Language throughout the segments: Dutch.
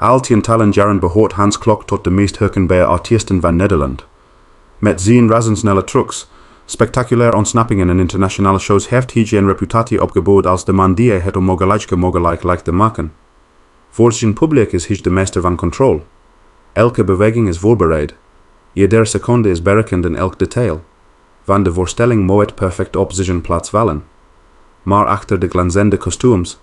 Al tientallen jaren behoort Hans Klok tot de meest herkenbare artiesten van Nederland. Met zijn razendsnelle trucs, spectaculaire ontsnappingen en internationale shows heeft hij een reputatie opgebouwd als de man die het onmogelijk lijkt te maken. Voor zijn publiek is hij de meester van controle. Elke beweging is voorbereid. Iedere seconde is berekend in elk detail. Van de voorstelling moet perfect op zijn plaats vallen. Maar achter de glanzende kostuums,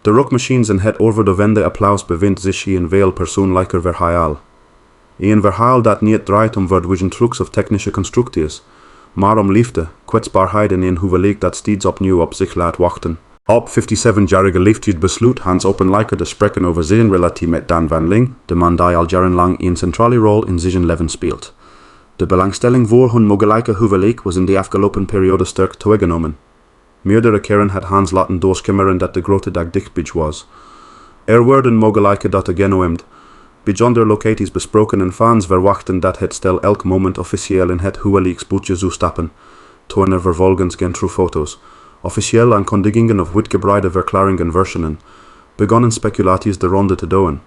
de rockmachines en het overdovende applaus bevindt zich een veel persoonlijker verhaal. Een verhaal dat niet draait om verdwijnen trucs of technische constructies, maar om liefde, kwetsbaarheid en een huwelijk dat steeds opnieuw op zich laat wachten. Op 57-jarige leeftijd besloot Hans openlijker te spreken over zijn relatie met Dann, de man die al jarenlang een centrale rol in zijn leven speelt. De belangstelling voor hun mogelijke huwelijk was in de afgelopen periode sterk toegenomen. Meerdere keren had Hans laten doorschimmeren dat de grote dag dichtbij was. Er werden mogelijke daten genoemd, bijzonder locaties besproken en fans verwachten dat het stel elk moment officieel in het huwelijksbootje zou stappen, tonen vervolgens geen foto's, officieel aankondigingen of uitgebreide verklaringen versionen, begonnen speculaties de ronde te doen.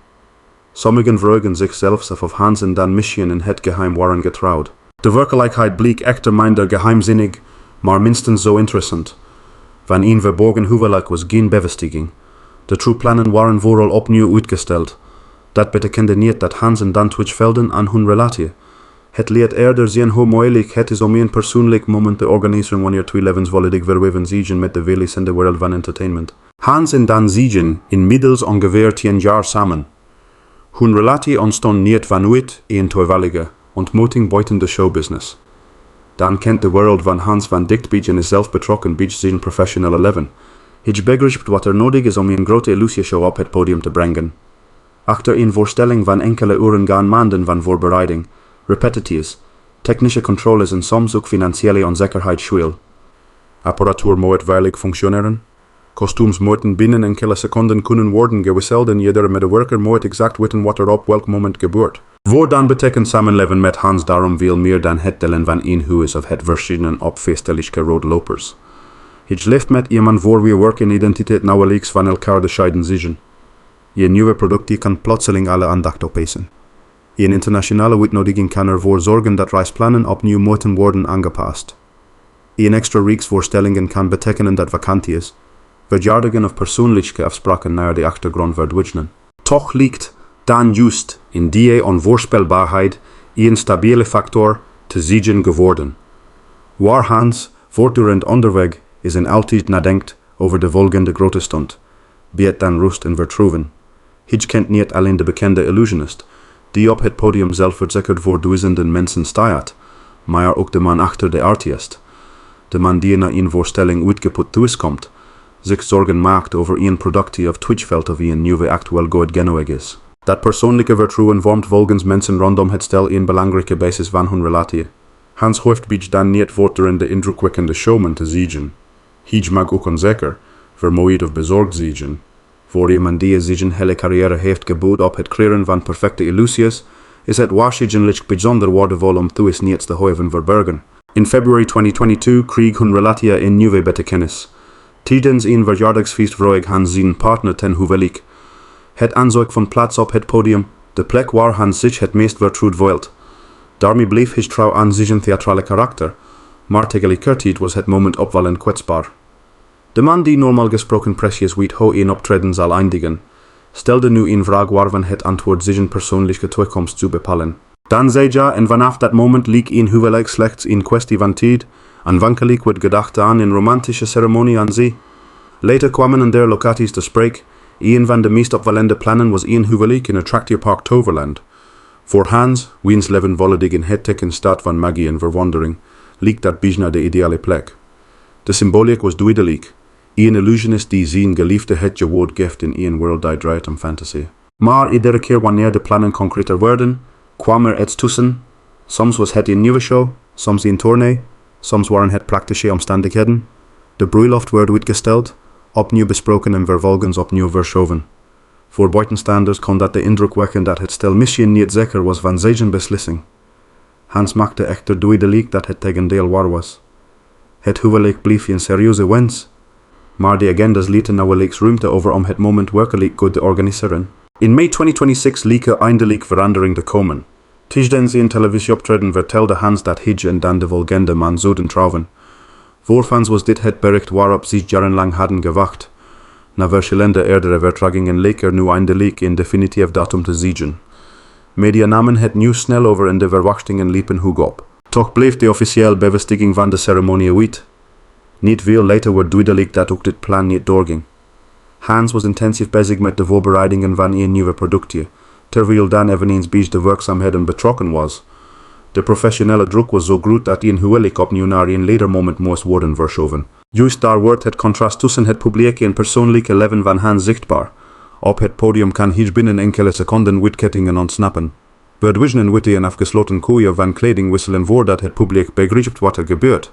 Sommigen vroegen zich zelfs of Hans en Dann misschien in het geheim waren getrouwd. De werkelijkheid bleek echter minder geheimzinnig, maar minstens zo interessant. Van een verborgen huwelijk was geen bevestiging. De TROUWPLANNEN waren vooral opnieuw uitgesteld. Dat betekende niet dat Hans en Dann twijfelden aan hun relatie. Het leed eerder zien hoe moeilijk het is om een persoonlijk moment te organiseren wanneer twee levens volledig verweven zijn met de wereld en de wereld van entertainment. Hans en Dann zijn inmiddels ongeveer 10 jaar samen. Hun relatie ontstond niet vanuit een toevallige ontmoeting buiten de showbusiness. Dann kent de wereld van Hans van dichtbij en is zelf betrokken bij zijn professionele leven. Hij begrijpt wat er nodig is om een grote illusieshow op het podium te brengen. Achter een voorstelling van enkele uren gaan maanden van voorbereiding, repetities, technische controles en soms ook financiële onzekerheid schuil. Apparatuur moet veilig functioneren. Kostuums moeten binnen enkele seconden kunnen worden gewisseld en iedere medewerker moet exact weten wat er op welk moment gebeurt. Voor Dann betekent samenleven met Hans daarom veel meer dan het delen van één huis of het verschijnen op feestelijke roodlopers. Het leeft met iemand voor wie werk en identiteit nauwelijks van elkaar te scheiden zijn. Je nieuwe productie kan plotseling alle aandacht opeisen. Een internationale uitnodiging kan ervoor zorgen dat reisplannen opnieuw moeten worden aangepast. Een extra reeksvoorstellingen kan betekenen dat vakantie is. Verjaardagen of persoonlijke afspraken naar de achtergrond verdwijnen. Toch ligt Dann juist in die onvoorspelbaarheid een stabiele factor te zijn geworden. Waar Hans voortdurend onderweg is en altijd nadenkt over de volgende grote stunt, biedt Dann rust en vertrouwen. Hij kent niet alleen de bekende illusionist, die op het podium zelf verzekerd voor duizenden mensen staat, maar ook de man achter de artiest. De man die na een voorstelling uitgeput thuiskomt, zich zorgen maakt over een productie of twijfelt of een nieuwe actueel goed genoeg is. Dat persoonlijke vertrouwen vormt volgens mensen rondom het stel een belangrijke basis van hun relatie. Hans hoeft bij Dann niet voortdurend de indrukwekkende showman te zijn. Hij mag ook onzeker, vermoeid of bezorgd zijn. Voor iemand die zijn hele carrière heeft gebouwd op het creëren van perfecte illusies, is het waarschijnlijk bijzonder waardevol om thuis niets te hoeven verbergen. In februari 2022 kreeg hun relatie een nieuwe betekenis. Tijdens een verjaardagsfeest vroeg Hans zijn partner ten huwelijk. Het aanzoek van plaats op het podium, de plek waar Hans zich het meest vertrouwd voelt. Daarmee bleef hij trouw aan zijn theatrale karakter, maar tegelijkertijd was het moment opvallend kwetsbaar. De man die normaal gesproken precies weet hoe een optreden zal eindigen, stelde nu een vraag waarvan het antwoord zijn persoonlijke toekomst zou bepalen. Dann zei ja en vanaf dat moment leek een huwelijk slechts een kwestie van tijd, aanvankelijk werd gedacht aan een romantische ceremonie aan zee. Later kwamen er locaties te sprake. Een van de meest opvallende plannen was een huwelijk in attractiepark Toverland. Voor Hans, wiens leven volledig in het teken staat van magie en verwondering, leek dat bijna de ideale plek. De symboliek was duidelijk. Een illusionist die zijn geliefde het woord geeft in een wereld die draait om fantasie. Maar iedere keer wanneer de plannen concreter werden, kwam er iets tussen. Soms was het een nieuwe show, soms een tournee, soms waren het praktische omstandigheden. De Bruiloft werd uitgesteld, opnieuw besproken en vervolgens opnieuw verschoven. Voor buitenstaanders kon dat de indruk wekken dat het stel misschien niet zeker was van zijn beslissing. Hans maakte echter duidelijk dat het tegendeel waar was. Het huwelijk bleef een serieuze wens, maar de agendas lieten nauwelijks ruimte over om het moment werkelijk goed te organiseren. In May 2026 lieke eindelijk verandering te komen. Tijdens een televisieoptreden vertelde Hans dat hij en Dan de volgende man zouden trouwen. Voor Hans was dit het bericht waarop ze jarenlang hadden gewacht. Na verschillende eerdere vertragingen leek nu eindelijk een definitief datum te zijn. Media namen het nieuws snel over en de verwachtingen liepen hoog op. Toch bleef de officiële bevestiging van de ceremonie uit. Niet veel later werd duidelijk dat ook dit plan niet doorging. Hans was intensief bezig met de voorbereidingen van een nieuwe productie, terwijl Dan eveneens bij de werkzaamheden betrokken was. De professionele druk was zo groot dat een huwelijk opnieuw naar een later moment moest worden verschoven. Juist daar wordt het contrast tussen het publieke en persoonlijke leven van Hans zichtbaar. Op het podium kan hij binnen enkele seconden witkettingen ontsnappen. Verdwijnen witte en afgesloten koeien van kleding wisselen voordat het publiek begrijpt wat er gebeurt.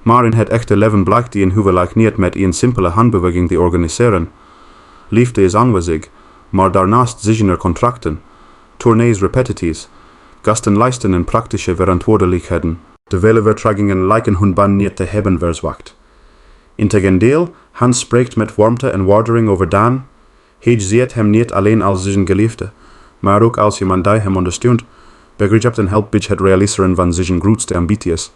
Maar in het echte leven blijkt die een huwelijk niet met een simpele handbeweging te organiseren. Liefde is aanwezig, maar daarnaast zijn er contracten, tournees, repetities, gastenlijsten en praktische verantwoordelijkheden. De vele vertragingen lijken hun baan niet te hebben verzwakt. Integendeel, Hans spreekt met warmte en waardering over Dan. Hij ziet hem niet alleen als zijn geliefde, maar ook als iemand die hem ondersteunt, begrijpt en helpt bij het realiseren van zijn grootste ambities.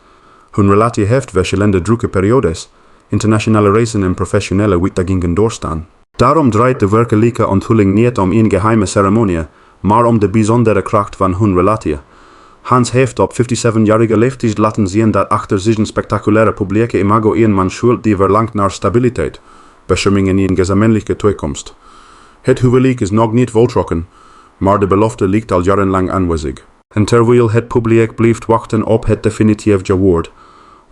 Hun relatie heeft verschillende drukke periodes, internationale reizen en professionele uitdagingen doorstaan. Daarom draait de werkelijke onthulling niet om een geheime ceremonie, maar om de bijzondere kracht van hun relatie. Hans heeft op 57-jarige leeftijd laten zien dat achter zijn spectaculaire publieke imago een man schuilt die verlangt naar stabiliteit, bescherming en een gezamenlijke toekomst. Het huwelijk is nog niet voltrokken, maar de belofte ligt al jarenlang aanwezig. En terwijl het publiek blijft wachten op het definitief woord,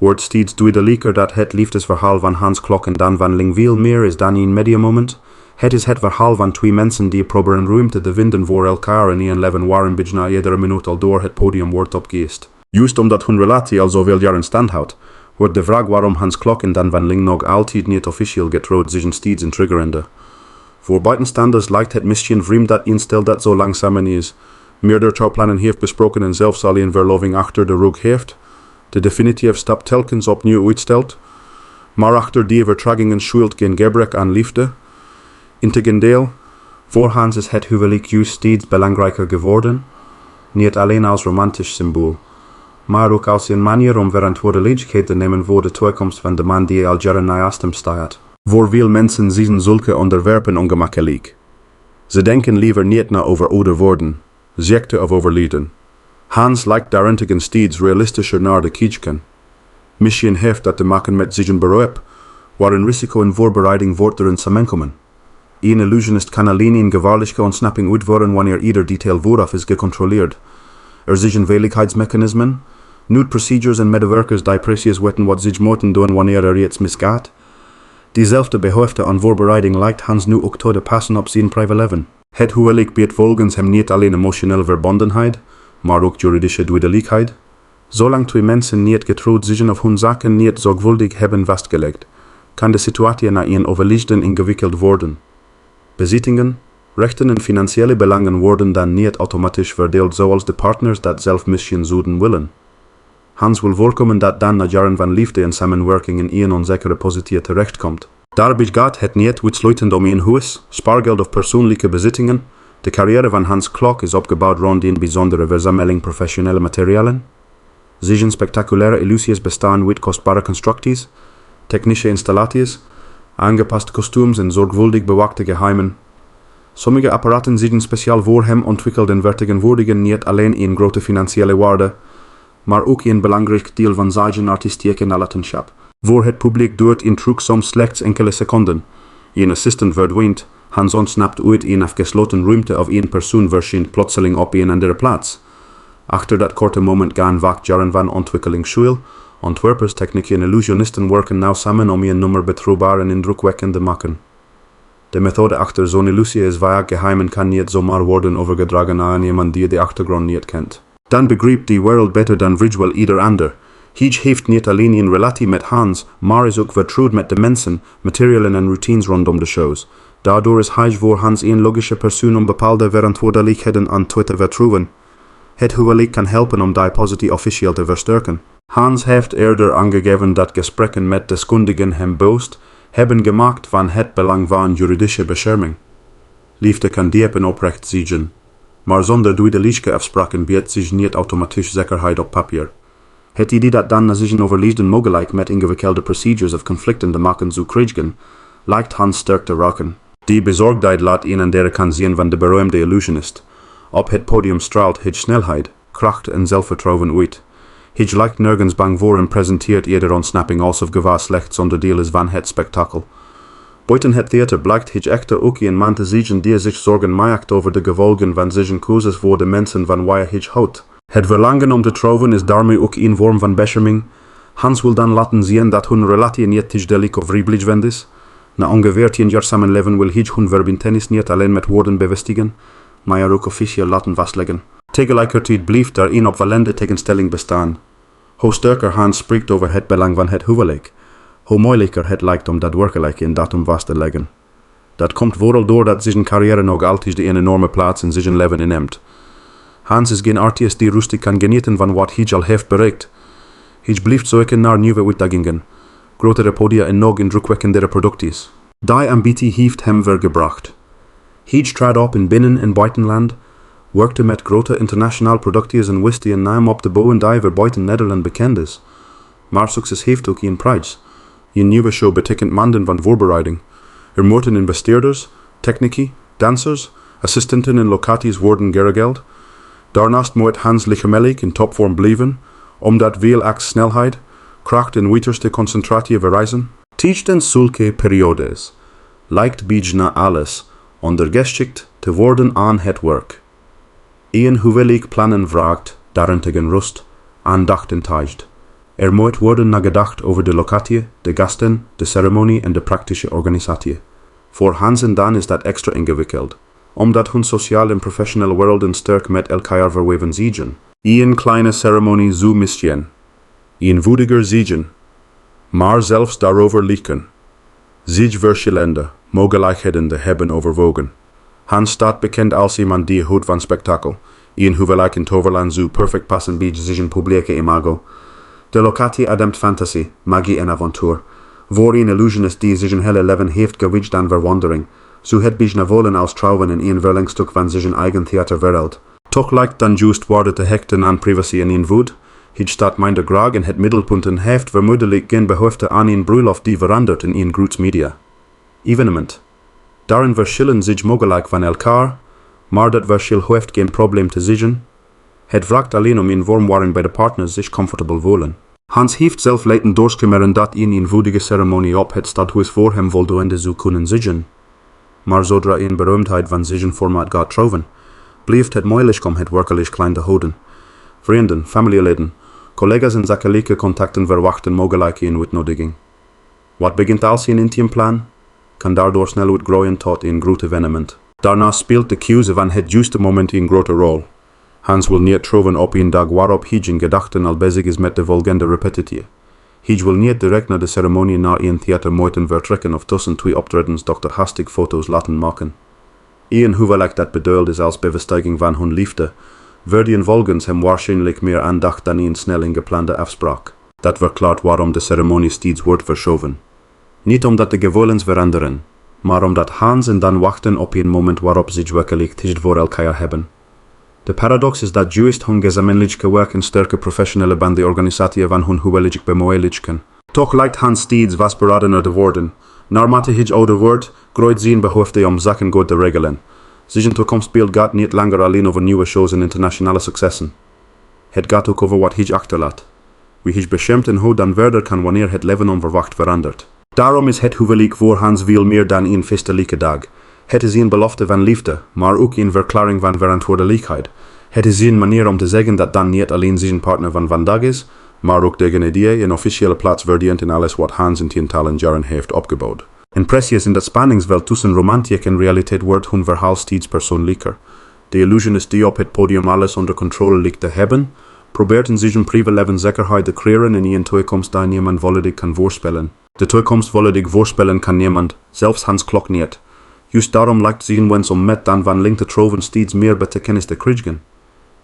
wordt steeds duidelijker dat het liefdesverhaal van Hans Klok en Dan van Ling veel meer is dan een mediamoment. Het is het verhaal van twee mensen die proberen ruimte te vinden voor elkaar in een leven waarin bijna iedere minuut al door het podium wordt opgeëist. Juist omdat hun relatie al zoveel jaren standhoudt, wordt de vraag waarom Hans Klok en Dan van Ling nog altijd niet officieel getrouwd zijn steeds een triggerende. Voor buitenstaanders lijkt het misschien vreemd dat een stel dat zo lang samen is, meerdere trouwplannen heeft besproken en zelfs al een verloving achter de rug heeft, de definitieve stap telkens opnieuw uitstelt, maar achter die vertragingen schuilt geen gebrek aan liefde. Integendeel, voor Hans is het huwelijk juist steeds belangrijker geworden, niet alleen als romantisch symbool, maar ook als een manier om verantwoordelijkheid te nemen voor de toekomst van de man die al jaren naast hem staat. Voor veel mensen zijn zulke onderwerpen ongemakkelijk. Ze denken liever niet na over ouder worden, ziekte of overlijden. Hans lijkt daarentegen steeds realistischer naar de kijken. Misschien heeft dat te maken met zijn beroep, waarin risico en voorbereiding voortdurend samenkomen. Een illusionist kan alleen een gevaarlijke ontsnapping uitvoeren wanneer ieder detail vooraf is gecontroleerd. Er zijn veiligheidsmechanismen, noodprocedures en medewerkers die precies weten wat ze moeten doen wanneer er iets misgaat. Diezelfde behoefte aan voorbereiding lijkt Hans nu ook toe te passen op zijn privéleven. Het huwelijk biedt volgens hem niet alleen emotionele verbondenheid, maar ook juridische duidelijkheid. Zolang twee mensen niet getrouwd zijn of hun zaken niet zorgvuldig hebben vastgelegd, kan de situatie na een overlichten ingewikkeld worden. Bezittingen, rechten en financiële belangen worden dan niet automatisch verdeeld zoals de partners dat zelf misschien zouden willen. Hans wil voorkomen dat Dan na jaren van liefde en samenwerking in een onzekere positie terechtkomt. Daarbij gaat het niet uitsluitend om een huis, spaargeld of persoonlijke bezittingen. De carrière van Hans Klok is opgebouwd rond een bijzondere verzameling professionele materialen. Zijn spectaculaire illusies bestaan uit kostbare constructies, technische installaties, aangepaste kostuums en zorgvuldig bewaakte geheimen. Sommige apparaten zijn speciaal voor hem ontwikkeld en vertegenwoordigen niet alleen een grote financiële waarde, maar ook een belangrijk deel van zijn artistieke nalatenschap. Voor het publiek duurt een truc soms slechts enkele seconden. Een assistent verdwijnt, Hans ontsnapt uit een afgesloten ruimte of een persoon verschijnt plotseling op een andere plaats. Achter dat korte moment gaan vaak jaren van ontwikkeling schuil. Ontwerpers, technici en illusionisten werken nauw samen om een nummer betrouwbaar en indrukwekkend te maken. De methode achter zo'n illusie is vaak geheim en kan niet zomaar worden overgedragen aan iemand die de achtergrond niet kent. Dan begrijpt die wereld beter dan vrijwel ieder ander. Hij heeft niet alleen een relatie met Hans, maar is ook vertrouwd met de mensen, materialen en routines rondom de shows. Daardoor is hij voor Hans een logische persoon om bepaalde verantwoordelijkheden aan toe te vertrouwen. Het huwelijk kan helpen om die positie officieel te versterken. Hans heeft eerder aangegeven dat gesprekken met deskundigen hem bewust hebben gemaakt van het belang van juridische bescherming. Liefde kan diep en oprecht zijn, maar zonder duidelijke afspraken biedt zich niet automatisch zekerheid op papier. Het idee dat dan zich overlezen mogelijk met ingewikkelde procedures of conflicten te maken zou krijgen, lijkt Hans sterk te raken. Die bezorgdheid laat een en derde kan zien van de beroemde illusionist. Op het podium straalt hij snelheid, kracht en zelfvertrouwen uit. Hij lijkt nergens bang voor en presenteert eerder ontsnapping alsof gewaar slechts onderdeel is van het spektakel. Buiten het theater blijkt hij echter ook een man te zijn die zich zorgen maakt over de gevolgen van zijn keuzes voor de mensen van wie hij houdt. Het verlangen om te trouwen is daarmee ook een vorm van bescherming. Hans wil dan laten zien dat hun relatie niet tijdelijk of vrijblijvend is. Na ongeveer 10 jaar samenleven wil hij hun verbintenis niet alleen met woorden bevestigen, maar ook officieel laten vastleggen. Tegelijkertijd blijft er een opvallende tegenstelling bestaan. Hoe sterker Hans spreekt over het belang van het huwelijk, hoe moeilijker het lijkt om daadwerkelijk een datum vast te leggen. Dat komt vooral doordat zijn carrière nog altijd een enorme plaats in zijn leven inneemt. Hans is geen artiest die rustig kan genieten van wat hij al heeft bereikt. Hij blijft zoeken naar nieuwe uitdagingen, grotere podia en nog indrukwekkendere producties. Die ambitie heeft hem vergebracht. Hij trad op in binnen- en buitenland, werkte met grote internationale producties en wist een naam op te bouwen die voor buiten Nederland bekend is. Maar succes heeft ook een prijs. Een nieuwe show betekent maanden van voorbereiding. Er moeten investeerders, technici, dansers, assistenten en locaties worden geregeld. Daarnaast moet Hans lichamelijk in topvorm blijven, omdat veel acts snelheid, kracht en uiterste concentratie verrijzen. Tijdens zulke periodes lijkt bijna alles ondergeschikt te worden aan het werk. Een huwelijk plannen vraagt daarentegen rust, aandacht en tijd. Er moet worden nagedacht over de locatie, de gasten, de ceremonie en de praktische organisatie. Voor Hans en Dann is dat extra ingewikkeld, omdat hun sociale en professionele werelden sterk met elkaar verweven zijn. Een kleine ceremonie zou misgaan, eenvoudiger zijn, maar zelfs daarover liegen. Zich verschillende mogelijkheden te hebben overwogen. Hans staat bekend als iemand die houdt van spektakel. Een huwelijk in Toverland zou perfect passen bij zijn publieke imago. De locatie ademt fantasie, magie en avontuur. Voor een illusionist die zijn hele leven heeft gewijd aan verwondering, zou het bijna voelen als trouwen in een verlengstuk van zijn eigen theaterwereld. Toch lijkt dan juist waarde te hechten aan privacy en eenvoud. Hij staat minder graag in het middelpunt en heeft vermoedelijk geen behoefte aan een bruiloft die verandert in een groots media evenement. Daarin verschillen zich mogelijk van elkaar, maar dat verschil heeft geen probleem te zijn. Het vraagt alleen om een vorm waarin beide partners zich comfortabel voelen. Hans heeft zelf laten doorschimmeren dat een eenvoudige ceremonie op het stadhuis voor hem voldoende zou kunnen zijn. Maar zodra een beroemdheid van zijn formaat gaat trouwen, blijft het moeilijk om het werkelijk klein te houden. Vrienden, familieleden, collega's en zakelijke contacten verwachten mogelijk een uitnodiging. Wat begint als een intiem plan, kan daardoor snel uitgroeien tot een groot evenement. Daarna speelt de keuze van het juiste moment een grote rol. Hans wil niet trouwen op een dag waarop hij in gedachten al bezig is met de volgende repetitie. Hij wil niet direct na de ceremonie naar een theater moeten vertrekken of tussen twee optredens dokter hastig foto's laten maken. Een huwelijk dat bedoeld is als bevestiging van hun liefde, verdient volgens hem waarschijnlijk meer aandacht dan een snel ingeplande afspraak. Dat verklaart waarom de ceremonie steeds wordt verschoven. Niet omdat de gevoelens veranderen, maar omdat Hans en Dann wachten op een moment waarop zich werkelijk tijd voor elkaar hebben. De paradox is dat juist hun gezamenlijke werk een sterke professionele band de organisatie van hun huwelijk bemoeilijken. Toch lijkt Hans steeds vastberadener te worden. Naarmate hij ouder wordt, groeit zijn behoefte om zaken goed te regelen. Zijn toekomstbeeld gaat niet langer alleen over nieuwe shows en internationale successen. Het gaat ook over wat hij achterlaat. Wie hij beschermt en hoe dan verder kan wanneer het leven onverwacht verandert. Daarom is het huwelijk voor Hans veel meer dan een feestelijke dag. Het is een belofte van liefde, maar ook een verklaring van verantwoordelijkheid. Het is een manier om te zeggen dat Dann niet alleen zijn partner van vandaag is, maar ook degene die een officiële plaats verdient in alles wat Hans in tientallen jaren heeft opgebouwd. En precies in dat spanningsveld tussen romantiek en realiteit wordt hun verhaal steeds persoonlijker. De illusionist die op het podium alles onder controle lijkt te hebben, probeert in zijn privéleven zekerheid te creëren in een toekomst die niemand volledig kan voorspellen. De toekomst volledig voorspellen kan niemand, zelfs Hans Klok niet. Juist daarom lijkt zijn wens om met Dann van Linde te trouwen steeds meer betekenis te krijgen.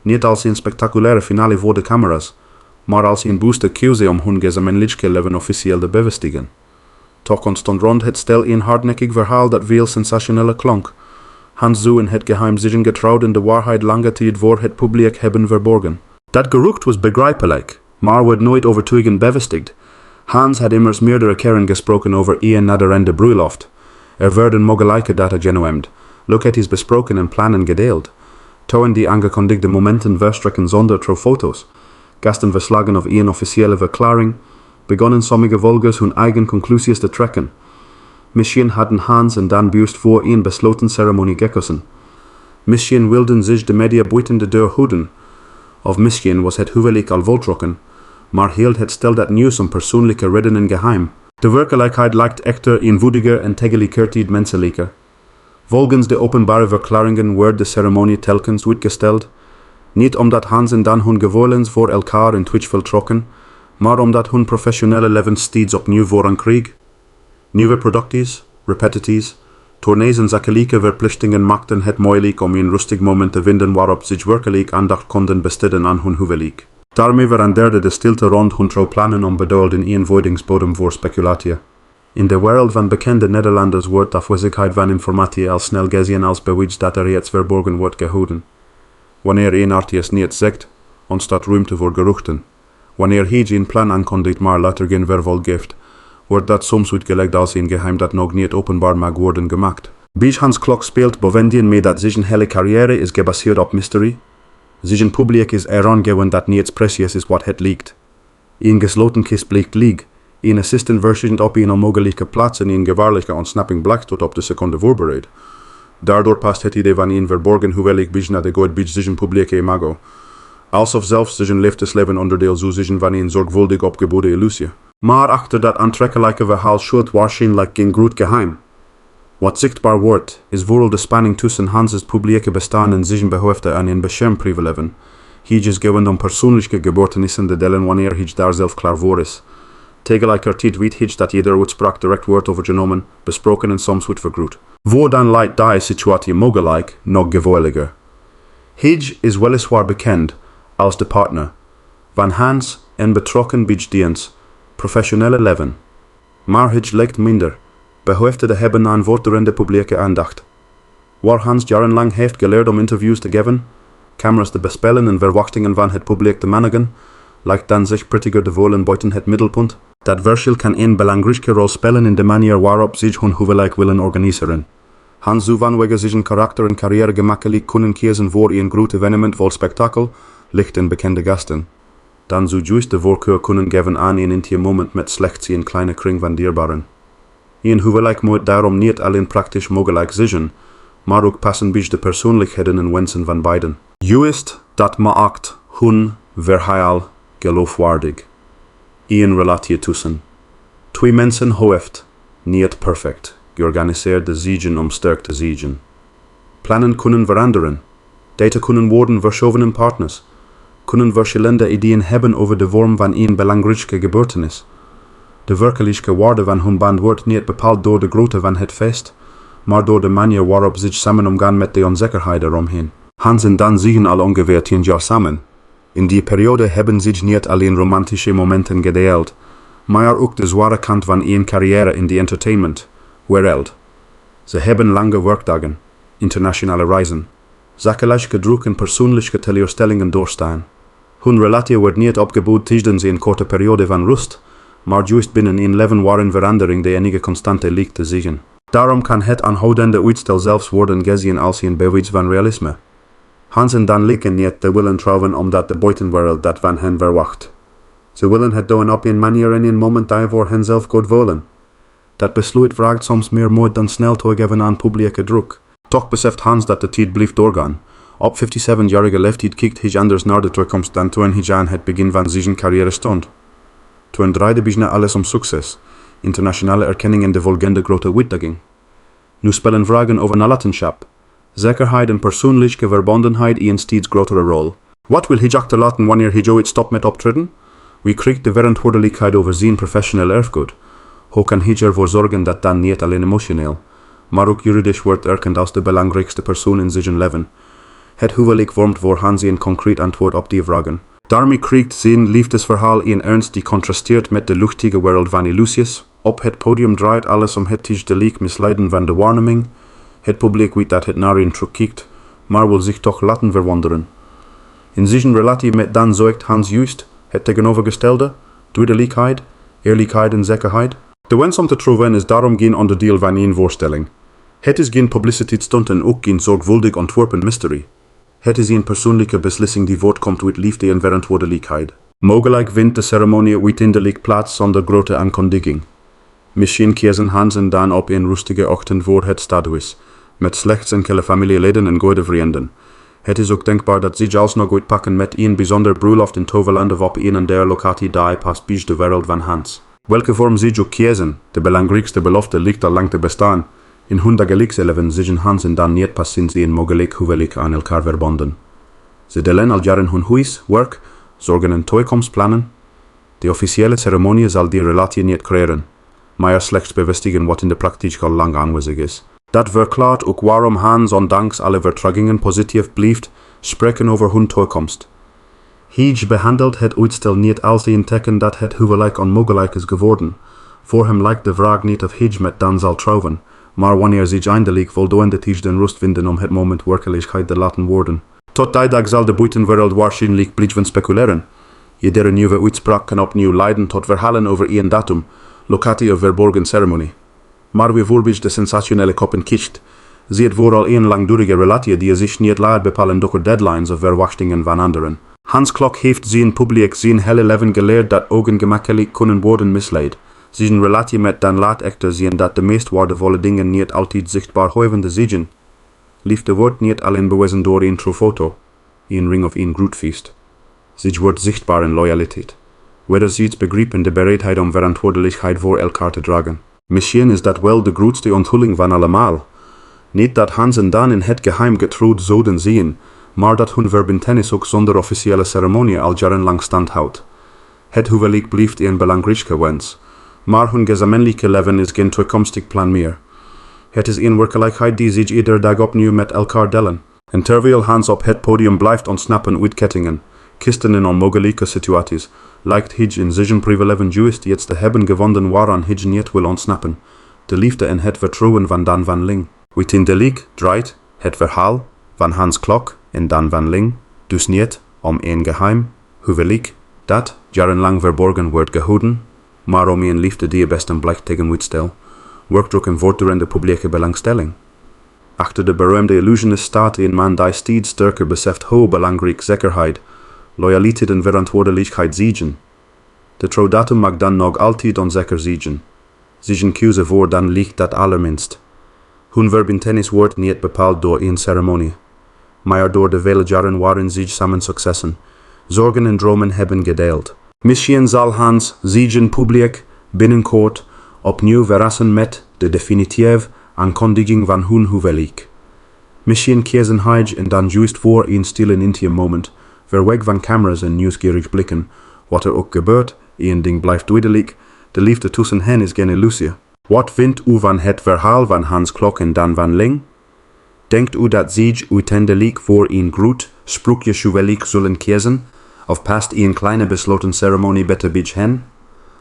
Niet als een spectaculaire finale voor de camera's, maar als een bewuste keuze om hun gezamenlijke leven officieel te bevestigen. Toch ontstond rond het stel een hardnekkig verhaal dat veel sensationele klonk. Hans zo in het geheim zich getrouwd en de waarheid lange tijd voor het publiek hebben verborgen. Dat gerucht was begrijpelijk, maar werd nooit overtuigend bevestigd. Hans had immers meerdere keren gesproken over naderende Bruiloft. Werden mogelijke data genoemd. Loket is besproken en plannen gedeeld. Toon die aangekondigde momenten verstrekken zonder foto's. Gasten verslagen of officiële verklaring. Begonnen sommige volgers hun eigen conclusies te trekken. Misschien hadden Hans en Dann bewust voor een besloten ceremonie gekozen. Misschien wilden zich de media buiten de deur houden. Of misschien was het huwelijk al voltrokken, maar hield het stel dat nieuws om persoonlijke redenen geheim. De werkelijkheid lijkt echter eenvoudiger en tegelijkertijd menselijker. Volgens de openbare verklaringen werd de ceremonie telkens uitgesteld, niet omdat Hans en Dann hun gevoelens voor elkaar in twijfel trokken, maar omdat hun professionele levens steeds opnieuw voorrang kreeg. Nieuwe producties, repetities, tournees en zakelijke verplichtingen maakten het moeilijk om een rustig moment te vinden waarop zich werkelijk aandacht konden besteden aan hun huwelijk. Daarmee veranderde de stilte rond hun trouwplannen onbedoeld in eenvoudingsbodem voor speculatie. In de wereld van bekende Nederlanders wordt de afwezigheid van informatie al snel gezien als bewijs dat er iets verborgen wordt gehouden. Wanneer een artiest niet zegt, ontstaat ruimte voor geruchten. Wanneer hij een plan aankondigt maar later geen vervolg geeft, wordt dat soms uitgelegd als een geheim dat nog niet openbaar mag worden gemaakt. Bij Hans Klok speelt bovendien mee dat zijn hele carrière is gebaseerd op mystery. Zijn publiek is aangegeven dat niets precies is wat het lijkt. Een gesloten kist blijkt leeg. Een assistent version op een onmogelijke plaats en een gevaarlijke ontsnapping blijkt tot op de seconde voorbereid. Daardoor past het idee van een verborgen huwelijk bij naar de goed bij zijn publieke imago. Alsof zelfs zijn liefdesleven onderdeel zou zijn van een zorgvuldig opgebouwde illusie. Maar achter dat aantrekkelijke verhaal schuilt waarschijnlijk geen groot geheim. Wat zichtbaar wordt, is vooral de spanning tussen Hans' publieke bestaan en zijn behoefte aan een beschermd privéleven. Hij is gewend om persoonlijke gebeurtenissen te delen wanneer hij daar zelf klaar voor is. Tegelijkertijd weet hij dat ieder uitspraak direct wordt overgenomen, besproken en soms wordt vergroot. Voordan lijkt die situatie mogelijk nog gevoeliger. Hij is weliswaar bekend als de partner van Hans en betrokken bij diens professionele leven. Maar hij lijkt minder behoefte te hebben aan voortdurende publieke aandacht. Waar Hans jarenlang heeft geleerd om interviews te geven, camera's te bespelen en verwachtingen van het publiek te managen, lijkt dan zich prettiger te voelen buiten het middelpunt. Dat verschil kan een belangrijke rol spelen in de manier waarop zich hun huwelijk willen organiseren. Hans zou vanwege zijn karakter en carrière gemakkelijk kunnen kiezen voor een groot evenement vol spektakel, licht en bekende gasten. Dan zou juist de voorkeur kunnen geven aan een intiem moment met slechts een kleine kring van dierbaren. Een huwelijk moet daarom niet alleen praktisch mogelijk zijn, maar ook passen bij de persoonlijkheden en wensen van beiden. Juist dat maakt hun verhaal geloofwaardig. Een relatie tussen twee mensen hoeft niet perfect georganiseerd te zijn om sterk te zijn. Plannen kunnen veranderen. Data kunnen worden verschoven in partners. Kunnen verschillende ideeën hebben over de vorm van een belangrijke gebeurtenis. De werkelijke waarde van hun band wordt niet bepaald door de grootte van het feest, maar door de manier waarop ze samen omgaan met de onzekerheid eromheen. Hans en Dann zijn al ongeveer 10 jaar samen. In die periode hebben ze niet alleen romantische momenten gedeeld, maar ook de zware kant van een carrière in de entertainment, wereld. Ze hebben lange werkdagen, internationale reizen, zakelijke druk en persoonlijke teleurstellingen doorstaan. Hun relatie wordt niet opgebouwd tijdens een korte periode van rust, maar juist binnen een leven waarin verandering de enige constante lijkt te zijn. Daarom kan het aanhoudende uitstel zelfs worden gezien als een bewijs van realisme. Hans en Dann lijken niet te willen trouwen omdat de buitenwereld dat van hen verwacht. Ze willen het doen op een manier in een moment die voor hen zelf goed voelen. Dat besluit vraagt soms meer moed dan snel toegeven aan publieke druk. Toch beseft Hans dat de tijd blijft doorgaan. Op 57-jarige leeftijd kijkt hij anders naar de toekomst dan toen hij aan het begin van zijn carrière stond. Toen draaide bijna alles om succes, internationale erkenning en de volgende grote uitdaging. Nu spelen vragen over nalatenschap, zekerheid en persoonlijke verbondenheid een steeds grotere rol. Wat wil hij achterlaten wanneer hij ooit stopt met optreden? Wie krijgt de verantwoordelijkheid over zijn professioneel erfgoed? Hoe kan hij ervoor zorgen dat dan niet alleen emotioneel, maar ook juridisch wordt erkend als de belangrijkste persoon in zijn leven? Het huwelijk vormt voor Hans een concreet antwoord op die vragen. Daarmee krijgt zijn liefdesverhaal een ernst die contrasteert met de luchtige wereld van illusies. Op het podium draait alles om het tegelijk misleiden van de waarneming. Het publiek weet dat het naar een terugkijkt, maar wil zich toch laten verwonderen. In zijn relatie met Dann zoekt Hans juist het tegenovergestelde, duidelijkheid, eerlijkheid en zekerheid. De wens om te trouwen is daarom geen onderdeel van één voorstelling. Het is geen publiciteitsstunt en ook geen zorgvuldig ontworpen mystery. Het is een persoonlijke beslissing die voortkomt uit liefde en verantwoordelijkheid. Mogelijk vindt de ceremonie uiteindelijk plaats zonder grote aankondiging. Misschien kiezen Hans en Dann op een rustige ochtend voor het stadhuis, met slechts enkele familieleden en goede vrienden. Het is ook denkbaar dat zij alsnog uitpakken met een bijzonder bruiloft in Toverland of op een en der locatie die past bij de wereld van Hans. Welke vorm zij ook kiezen, de belangrijkste belofte ligt al lang te bestaan. In hun dagelijks leven zijn Hans en Dann niet pas sinds een mogelijk huwelijk aan elkaar verbonden. Ze delen al jaren hun huis, werk, zorgen en toekomstplannen. De officiële ceremonie zal die relatie niet creëren, maar slechts bevestigen wat in de praktijk al lang aanwezig is. Dat verklaart ook waarom Hans ondanks alle vertragingen positief blijft spreken over hun toekomst. Hij behandelt het uitstel niet als een teken dat het huwelijk onmogelijk is geworden. Voor hem lijkt de vraag niet of hij met Dann zal trouwen, maar wanneer zich eindelijk voldoende tijd en rust vinden om het moment werkelijkheid te laten worden. Tot die dag zal de buitenwereld waarschijnlijk blijven speculeren. Iedere nieuwe uitspraak kan opnieuw leiden tot verhalen over één datum, locatie of verborgen ceremonie. Maar bijvoorbeeld de sensationele koppenkist ziet vooral een langdurige relatie die zich niet laat bepalen door deadlines of verwachtingen van anderen. Hans Klok heeft zijn publiek zijn hele leven geleerd dat ogen gemakkelijk kunnen worden misleid. Zijn relatie met Dann laat echter zien dat de meest waardevolle dingen niet altijd zichtbaar hoeven zijn. Liefde wordt niet alleen bewezen door een trouwfoto, een ring of een groetfeest. Zij wordt zichtbaar in loyaliteit. Wederzijds begrip en de bereidheid om verantwoordelijkheid voor elkaar te dragen. Misschien is dat wel de grootste onthulling van allemaal. Niet dat Hans en Dann in het geheim getrouwd zouden zijn, maar dat hun verbintenis ook zonder officiële ceremonie al jarenlang stand houdt. Het huwelijk blijft een belangrijke wens, maar hun gezamenlijke leven is geen toekomstig plan meer. Het is een werkelijkheid die zich iedere dag opnieuw met elkaar delen. En terwijl Hans op het podium blijft ontsnappen uit kettingen, kisten en onmogelijke situaties, lijkt hij in zijn privéleven juist iets te hebben gevonden waaraan hij niet wil ontsnappen. De liefde en het vertrouwen van Dann van Ling. Uiteindelijk draait het verhaal van Hans Klok en Dann van Ling dus niet om een geheim huwelijk dat jarenlang verborgen wordt gehouden, maar om een liefde die best een blijk tegen uitstel, werkt ook een voortdurende publieke belangstelling. Achter de beroemde illusionist staat een man die steeds sterker beseft hoe belangrijk zekerheid, loyaliteit en verantwoordelijkheid zijn. De trouwdatum mag dan nog altijd onzeker zijn. Zijn keuze voor Dann ligt dat allerminst. Hun verbintenis wordt niet bepaald door een ceremonie, maar door de vele jaren waarin zij samen successen, zorgen en dromen hebben gedeeld. Misschien zal Hans zijn publiek binnenkort opnieuw verrassen met de definitieve aankondiging van hun huwelijk. Misschien kiezen hij en Dann juist voor een stil en intiem moment, ver weg van camera's en nieuwsgierig blikken. Wat er ook gebeurt, één ding blijft duidelijk, de liefde tussen hen is geen illusie. Wat vindt u van het verhaal van Hans Klok en Dann van Ling? Denkt u dat zij uiteindelijk voor een groot sprookjeshuwelijk zullen kiezen? Of past een kleine besloten ceremonie beter bij hen?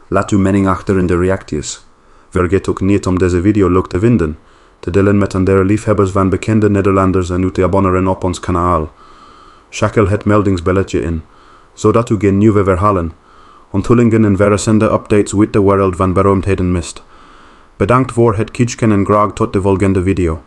Laat uw mening achter in de reacties. Vergeet ook niet om deze video leuk te vinden, te delen met andere liefhebbers van bekende Nederlanders en u te abonneren op ons kanaal. Schakel het meldingsbelletje in, zodat u geen nieuwe verhalen, onthullingen en verrassende updates uit de wereld van beroemdheden mist. Bedankt voor het kijken en graag tot de volgende video.